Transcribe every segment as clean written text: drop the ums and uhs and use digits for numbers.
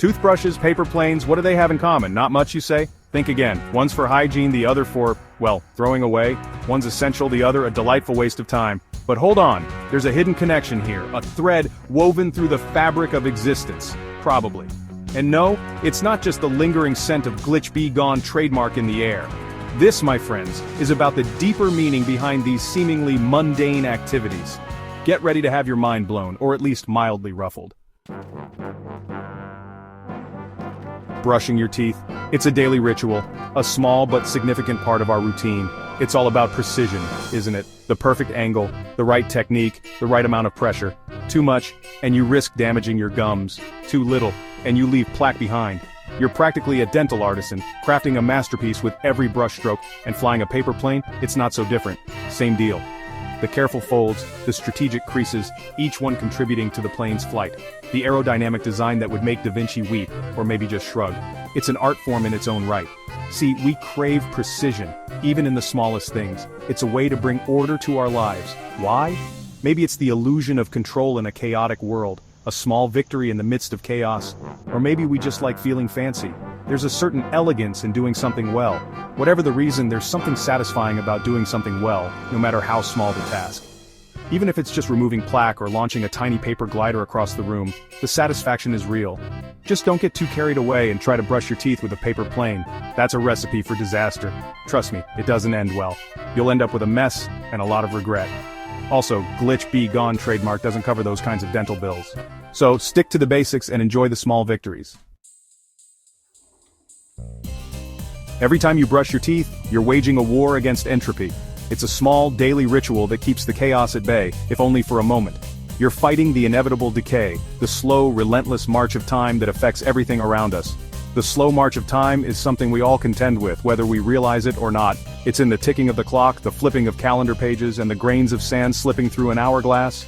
Toothbrushes, paper planes, what do they have in common? Not much, you say? Think again. One's for hygiene, the other for, well, throwing away. One's essential, the other a delightful waste of time. But hold on, there's a hidden connection here, a thread woven through the fabric of existence. Probably. And no, it's not just the lingering scent of Glitch Be Gone trademark in the air. This, my friends, is about the deeper meaning behind these seemingly mundane activities. Get ready to have your mind blown, or at least mildly ruffled. Brushing your teeth. It's a daily ritual, a small but significant part of our routine. It's all about precision, isn't it? The perfect angle, the right technique, the right amount of pressure. Too much, and you risk damaging your gums. Too little, and you leave plaque behind. You're practically a dental artisan, crafting a masterpiece with every brushstroke, and flying a paper plane, it's not so different. Same deal. The careful folds, the strategic creases, each one contributing to the plane's flight. The aerodynamic design that would make Da Vinci weep, or maybe just shrug. It's an art form in its own right. See, we crave precision, even in the smallest things. It's a way to bring order to our lives. Why? Maybe it's the illusion of control in a chaotic world, a small victory in the midst of chaos. Or maybe we just like feeling fancy. There's a certain elegance in doing something well. Whatever the reason, there's something satisfying about doing something well, no matter how small the task. Even if it's just removing plaque or launching a tiny paper glider across the room, the satisfaction is real. Just don't get too carried away and try to brush your teeth with a paper plane. That's a recipe for disaster. Trust me, it doesn't end well. You'll end up with a mess and a lot of regret. Also, Glitch Be Gone trademark doesn't cover those kinds of dental bills. So stick to the basics and enjoy the small victories. Every time you brush your teeth, you're waging a war against entropy. It's a small, daily ritual that keeps the chaos at bay, if only for a moment. You're fighting the inevitable decay, the slow, relentless march of time that affects everything around us. The slow march of time is something we all contend with, whether we realize it or not. It's in the ticking of the clock, the flipping of calendar pages, and the grains of sand slipping through an hourglass.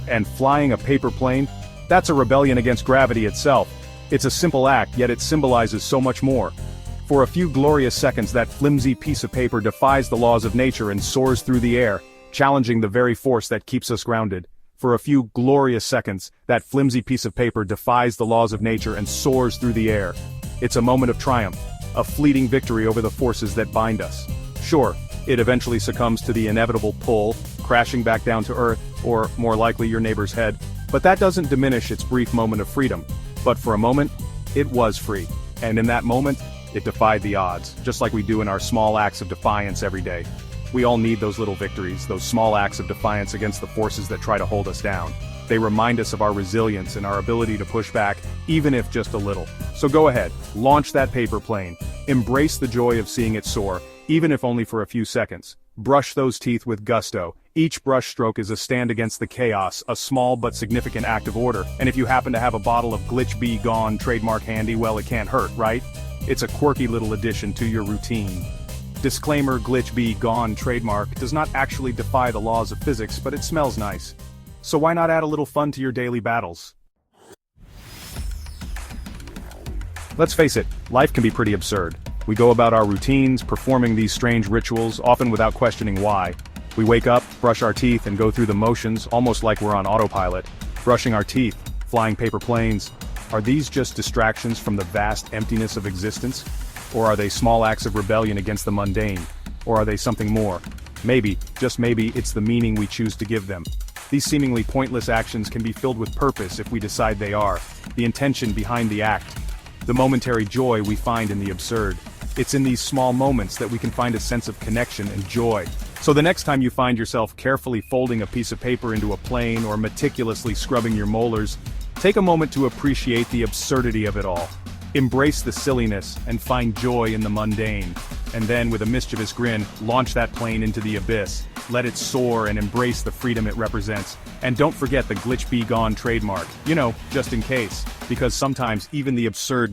And flying a paper plane? That's a rebellion against gravity itself. It's a simple act, yet it symbolizes so much more. For a few glorious seconds, that flimsy piece of paper defies the laws of nature and soars through the air, challenging the very force that keeps us grounded. For a few glorious seconds, that flimsy piece of paper defies the laws of nature and soars through the air. It's a moment of triumph, a fleeting victory over the forces that bind us. Sure, it eventually succumbs to the inevitable pull, crashing back down to earth, or, more likely, your neighbor's head. But that doesn't diminish its brief moment of freedom. But for a moment, it was free. And in that moment, it defied the odds, just like we do in our small acts of defiance every day. We all need those little victories, those small acts of defiance against the forces that try to hold us down. They remind us of our resilience and our ability to push back, even if just a little. So go ahead, launch that paper plane. Embrace the joy of seeing it soar, even if only for a few seconds. Brush those teeth with gusto. Each brush stroke is a stand against the chaos, a small but significant act of order. And if you happen to have a bottle of Glitch Be Gone trademark handy, well, it can't hurt, right? It's a quirky little addition to your routine. Disclaimer: Glitch Be Gone trademark does not actually defy the laws of physics, but it smells nice. So why not add a little fun to your daily battles? Let's face it, life can be pretty absurd. We go about our routines, performing these strange rituals, often without questioning why. We wake up, brush our teeth, and go through the motions, almost like we're on autopilot. Brushing our teeth, flying paper planes. Are these just distractions from the vast emptiness of existence? Or are they small acts of rebellion against the mundane? Or are they something more? Maybe, just maybe, it's the meaning we choose to give them. These seemingly pointless actions can be filled with purpose if we decide they are. The intention behind the act. The momentary joy we find in the absurd. It's in these small moments that we can find a sense of connection and joy. So the next time you find yourself carefully folding a piece of paper into a plane or meticulously scrubbing your molars, take a moment to appreciate the absurdity of it all. Embrace the silliness and find joy in the mundane. And then, with a mischievous grin, launch that plane into the abyss. Let it soar and embrace the freedom it represents. And don't forget the Glitch Be Gone trademark. You know, just in case. Because sometimes even the absurd